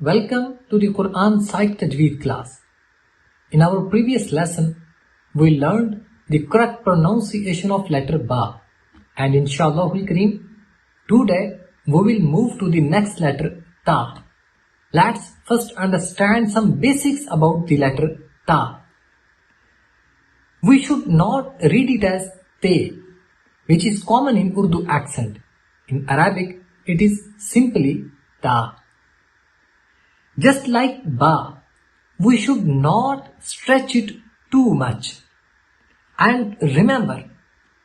Welcome to the QuranPsyche Tajweed class. In our previous lesson, we learned the correct pronunciation of letter Ba, and inshallah Kareem, today we will move to the next letter Ta. Let's first understand some basics about the letter Ta. We should not read it as Te, which is common in Urdu accent. In Arabic, it is simply Ta. Just like Ba, we should not stretch it too much. And remember,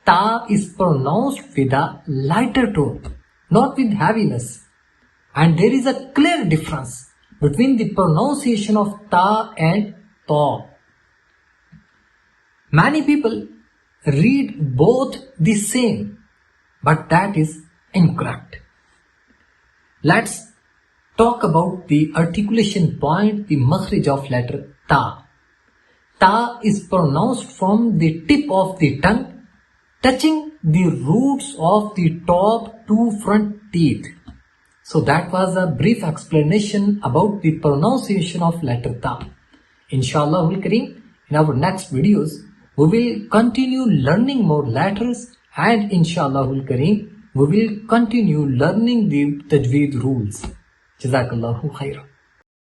Ta is pronounced with a lighter tone, not with heaviness. And there is a clear difference between the pronunciation of Ta and Twaa. Many people read both the same, but that is incorrect. Let's talk about the articulation point, the makhraj of letter Ta. Ta is pronounced from the tip of the tongue, touching the roots of the top two front teeth. So that was a brief explanation about the pronunciation of letter Ta. Inshallah Kareem, in our next videos, we will continue learning more letters, and inshallah Kareem, we will continue learning the Tajweed rules. جزاک خیرا.